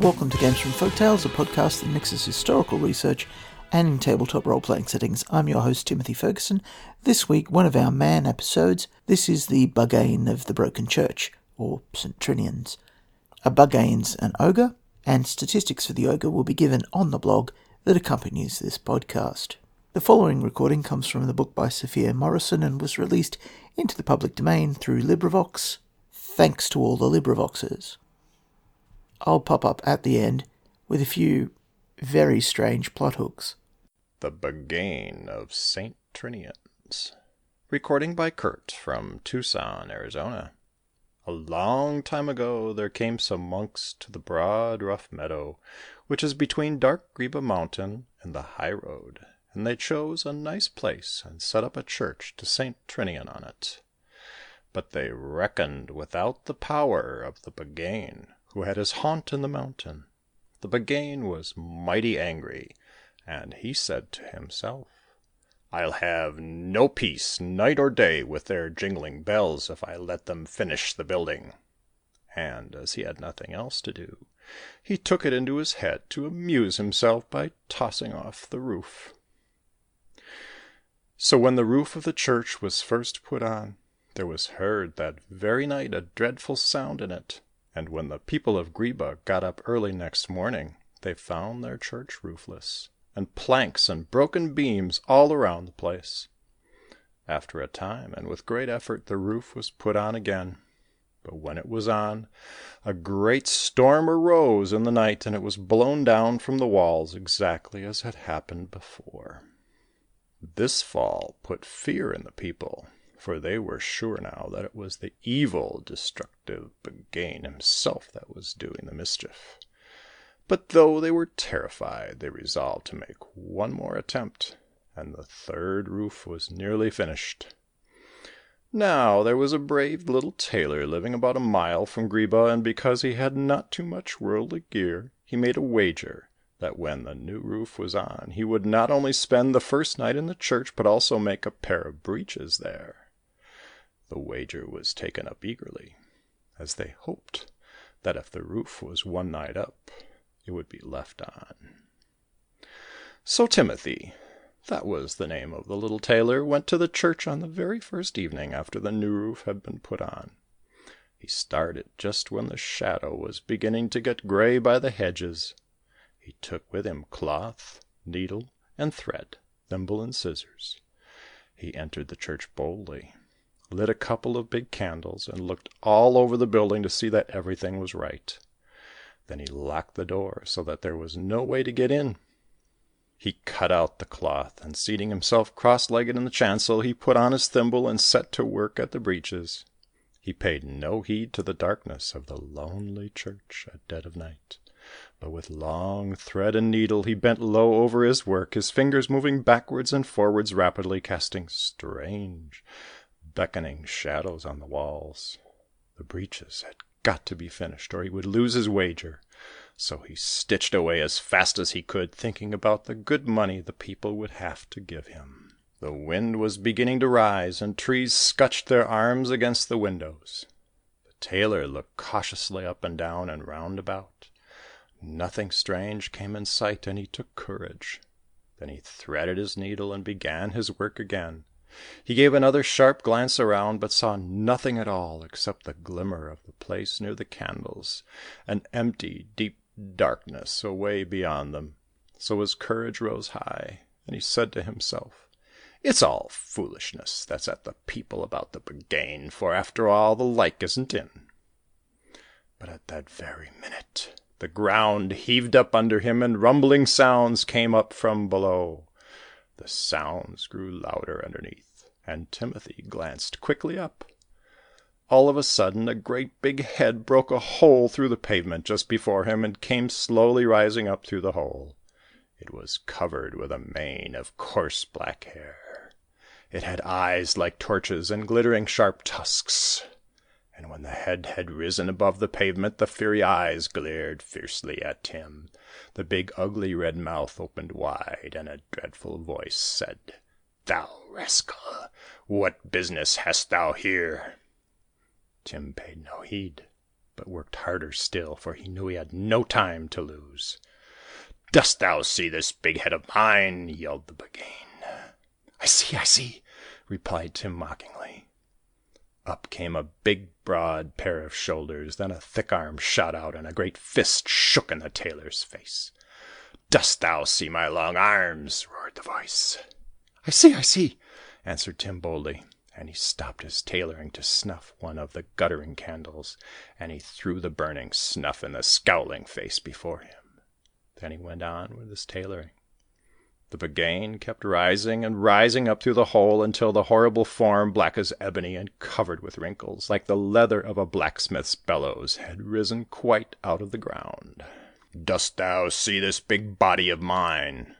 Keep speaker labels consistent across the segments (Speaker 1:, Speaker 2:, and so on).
Speaker 1: Welcome to Games from Folktales, a podcast that mixes historical research and in tabletop role-playing settings. I'm your host, Timothy Ferguson. This week, one of our Man episodes. This is the Buggane of the Broken Church, or St Trinians. A Buggane's an ogre, and statistics for the ogre will be given on the blog that accompanies this podcast. The following recording comes from the book by Sophia Morrison and was released into the public domain through LibriVox. Thanks to all the LibriVoxers. I'll pop up at the end with a few very strange plot hooks.
Speaker 2: The Buggane of St Trinians. Recording by Kurt from Tucson, Arizona. A long time ago there came some monks to the broad, rough meadow, which is between dark Greba Mountain and the high road, and they chose a nice place and set up a church to St Trinian on it. But they reckoned without the power of the Buggane, who had his haunt in the mountain. The Buggane was mighty angry, and he said to himself, "I'll have no peace night or day with their jingling bells if I let them finish the building." And as he had nothing else to do, he took it into his head to amuse himself by tossing off the roof. So when the roof of the church was first put on, there was heard that very night a dreadful sound in it. And when the people of Greba got up early next morning, they found their church roofless, and planks and broken beams all around the place. After a time, and with great effort, the roof was put on again. But when it was on, a great storm arose in the night, and it was blown down from the walls exactly as had happened before. This fall put fear in the people, for they were sure now that it was the evil, destructive Buggane himself that was doing the mischief. But though they were terrified, they resolved to make one more attempt, and the third roof was nearly finished. Now there was a brave little tailor living about a mile from Greba, and because he had not too much worldly gear, he made a wager that when the new roof was on, he would not only spend the first night in the church, but also make a pair of breeches there. The wager was taken up eagerly, as they hoped that if the roof was one night up, it would be left on. So Timothy, that was the name of the little tailor, went to the church on the very first evening after the new roof had been put on. He started just when the shadow was beginning to get gray by the hedges. He took with him cloth, needle, and thread, thimble and scissors. He entered the church boldly, lit a couple of big candles, and looked all over the building to see that everything was right. Then he locked the door so that there was no way to get in. He cut out the cloth, and seating himself cross-legged in the chancel, he put on his thimble and set to work at the breeches. He paid no heed to the darkness of the lonely church at dead of night, but with long thread and needle he bent low over his work, his fingers moving backwards and forwards rapidly, casting strange, beckoning shadows on the walls. The breeches had got to be finished, or he would lose his wager, so he stitched away as fast as he could, thinking about the good money the people would have to give him. The wind was beginning to rise, and trees scutched their arms against the windows. The tailor looked cautiously up and down and round about. Nothing strange came in sight, and he took courage. Then he threaded his needle and began his work again. He gave another sharp glance around, but saw nothing at all except the glimmer of the place near the candles, an empty, deep darkness away beyond them. So his courage rose high, and he said to himself, "It's all foolishness that's at the people about the Buggane, for after all the like isn't in." But at that very minute the ground heaved up under him, and rumbling sounds came up from below. The sounds grew louder underneath, and Timothy glanced quickly up. All of a sudden a great big head broke a hole through the pavement just before him, and came slowly rising up through the hole. It was covered with a mane of coarse black hair. It had eyes like torches and glittering sharp tusks. And when the head had risen above the pavement, the fiery eyes glared fiercely at Tim. The big ugly red mouth opened wide, and a dreadful voice said, "Thou rascal, what business hast thou here?" Tim paid no heed. but worked harder still, for he knew he had no time to lose. "Dost thou see this big head of mine?" yelled the Buggane. I see," replied Tim mockingly. Up came a big, broad pair of shoulders, then a thick arm shot out, and a great fist shook in the tailor's face. "Dost thou see my long arms?" roared the voice. I see," answered Tim boldly, and he stopped his tailoring to snuff one of the guttering candles, and he threw the burning snuff in the scowling face before him. Then he went on with his tailoring. The Buggane kept rising and rising up through the hole until the horrible form, black as ebony and covered with wrinkles, like the leather of a blacksmith's bellows, had risen quite out of the ground. "Dost thou see this big body of mine?"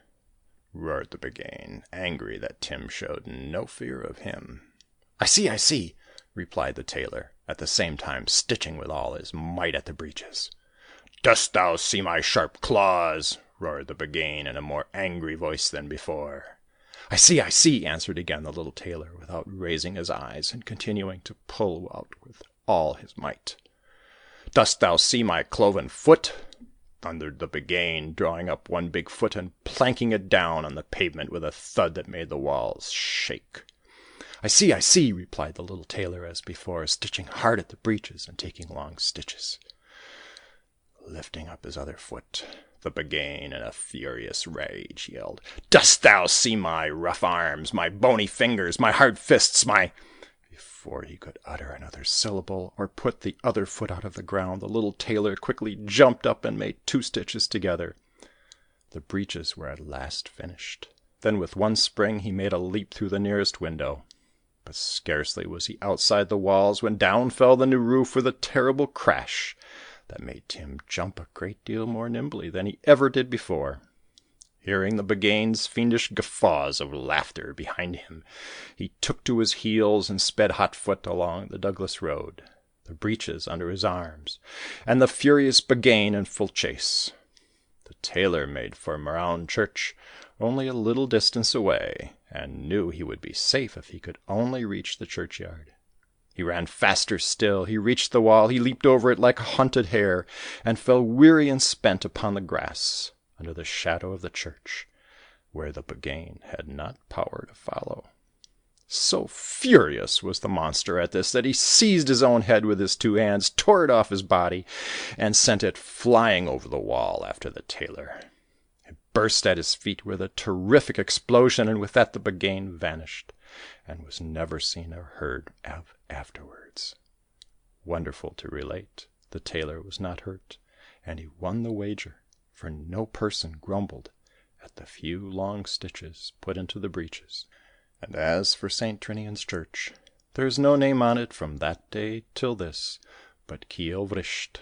Speaker 2: roared the Buggane, angry that Tim showed no fear of him. I see," replied the tailor, at the same time stitching with all his might at the breeches. "Dost thou see my sharp claws?" roared the Buggane in a more angry voice than before. I see," answered again the little tailor, without raising his eyes, and continuing to pull out with all his might. "Dost thou see my cloven foot?" thundered the Buggane, drawing up one big foot and planking it down on the pavement with a thud that made the walls shake. I see," replied the little tailor as before, stitching hard at the breeches and taking long stitches. Lifting up his other foot, the Buggane, in a furious rage, yelled, "Dost thou see my rough arms, my bony fingers, my hard fists, my—" Before he could utter another syllable, or put the other foot out of the ground, the little tailor quickly jumped up and made 2 stitches together. The breeches were at last finished. Then with one spring he made a leap through the nearest window. But scarcely was he outside the walls when down fell the new roof with a terrible crash that made Tim jump a great deal more nimbly than he ever did before. Hearing the Buggane's fiendish guffaws of laughter behind him, he took to his heels and sped hot-foot along the Douglas road, the breeches under his arms, and the furious Buggane in full chase. The tailor made for Moraun Church, only a little distance away, and knew he would be safe if he could only reach the churchyard. He ran faster still, he reached the wall, he leaped over it like a hunted hare, and fell weary and spent upon the grass, under the shadow of the church, where the Buggane had not power to follow. So furious was the monster at this, that he seized his own head with his 2 hands, tore it off his body, and sent it flying over the wall after the tailor. It burst at his feet with a terrific explosion, and with that the Buggane vanished, and was never seen or heard of afterwards. Wonderful to relate, the tailor was not hurt, and he won the wager, for no person grumbled at the few long stitches put into the breeches. And as for St. Trinian's Church, there is no name on it from that day till this but Ciel Vrist,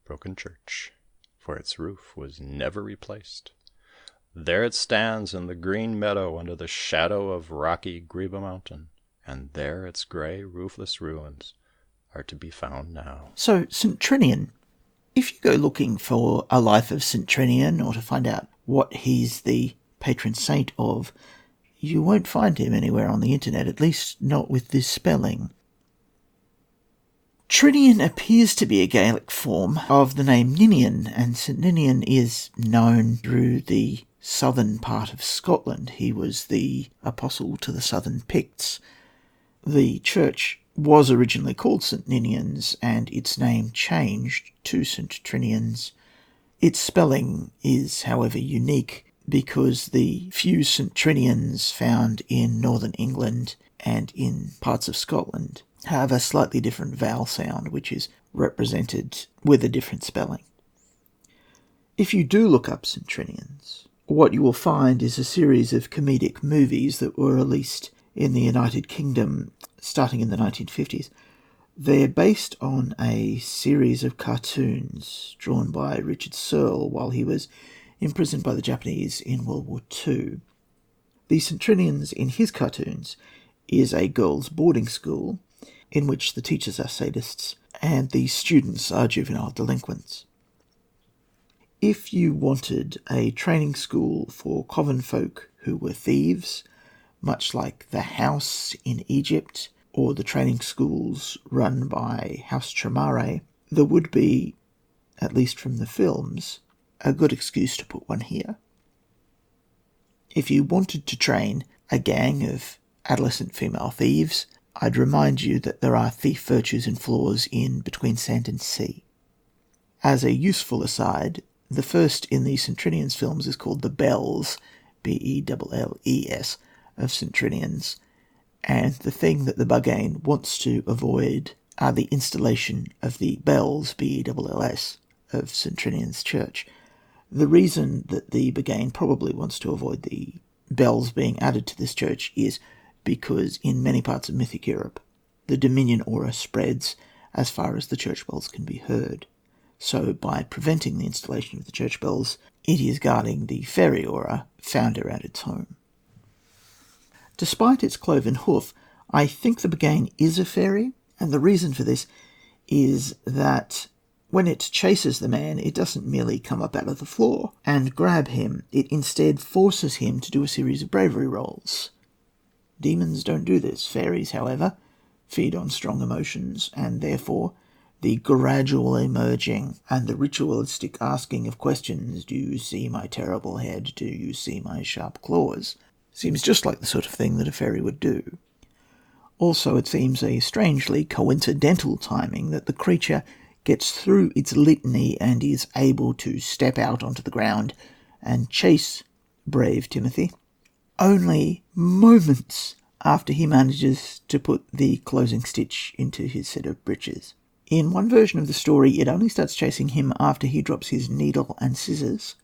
Speaker 2: broken church, for its roof was never replaced. There it stands in the green meadow under the shadow of rocky Greba Mountain, and there its grey, roofless ruins are to be found now.
Speaker 1: So, St. Trinian, if you go looking for a life of St. Trinian or to find out what he's the patron saint of, you won't find him anywhere on the internet, at least not with this spelling. Trinian appears to be a Gaelic form of the name Ninian, and St. Ninian is known through the southern part of Scotland. He was the apostle to the southern Picts. The church was originally called St. Ninians, and its name changed to St. Trinians. Its spelling is, however, unique, because the few St. Trinians found in northern England and in parts of Scotland have a slightly different vowel sound, which is represented with a different spelling. If you do look up St. Trinians, what you will find is a series of comedic movies that were released in the United Kingdom starting in the 1950s. They're based on a series of cartoons drawn by Richard Searle while he was imprisoned by the Japanese in World War II. The St. Trinians in his cartoons is a girls' boarding school in which the teachers are sadists and the students are juvenile delinquents. If you wanted a training school for coven folk who were thieves, much like the House in Egypt or the training schools run by House Tremare, there would be, at least from the films, a good excuse to put one here. If you wanted to train a gang of adolescent female thieves, I'd remind you that there are thief virtues and flaws in Between Sand and Sea. As a useful aside, the first in the St Trinians films is called The Bells, Belles, of St Trinians, and the thing that the Buggane wants to avoid are the installation of the bells, Bells, of St Trinians Church. The reason that the Buggane probably wants to avoid the bells being added to this church is because in many parts of mythic Europe, the Dominion aura spreads as far as the church bells can be heard. So by preventing the installation of the church bells, it is guarding the fairy aura found around its home. Despite its cloven hoof, I think the Buggane is a fairy, and the reason for this is that when it chases the man, it doesn't merely come up out of the floor and grab him. It instead forces him to do a series of bravery rolls. Demons don't do this. Fairies, however, feed on strong emotions, and therefore the gradual emerging and the ritualistic asking of questions, do you see my terrible head, do you see my sharp claws, seems just like the sort of thing that a fairy would do. Also, it seems a strangely coincidental timing that the creature gets through its litany and is able to step out onto the ground and chase brave Timothy, only moments after he manages to put the closing stitch into his set of breeches. In one version of the story, it only starts chasing him after he drops his needle and scissors,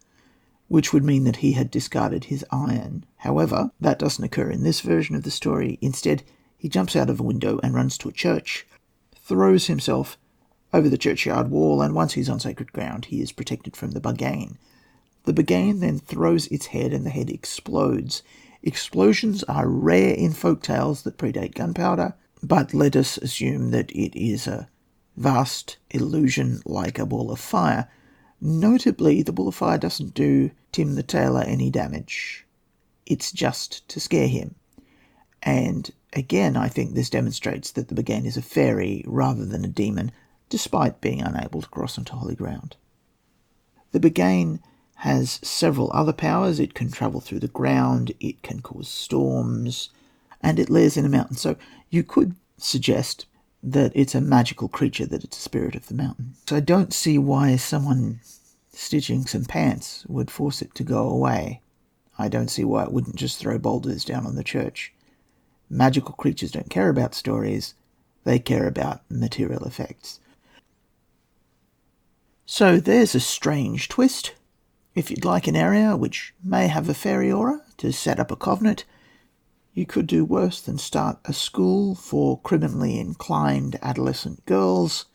Speaker 1: which would mean that he had discarded his iron. However, that doesn't occur in this version of the story. Instead, he jumps out of a window and runs to a church, throws himself over the churchyard wall, and once he's on sacred ground, he is protected from the Buggane. The Buggane then throws its head, and the head explodes. Explosions are rare in folk tales that predate gunpowder, but let us assume that it is a vast illusion like a ball of fire. Notably, the ball of fire doesn't do Tim the Tailor any damage. It's just to scare him. And again, I think this demonstrates that the Buggane is a fairy rather than a demon, despite being unable to cross onto holy ground. The Buggane has several other powers. It can travel through the ground, it can cause storms, and it lairs in a mountain. So you could suggest that it's a magical creature, that it's a spirit of the mountain. So I don't see why someone stitching some pants would force it to go away. I don't see why it wouldn't just throw boulders down on the church. Magical creatures don't care about stories, they care about material effects. So there's a strange twist. If you'd like an area which may have a fairy aura to set up a covenant, you could do worse than start a school for criminally inclined adolescent girls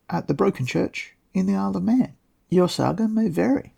Speaker 1: at the Broken Church in the Isle of Man. Your saga may vary.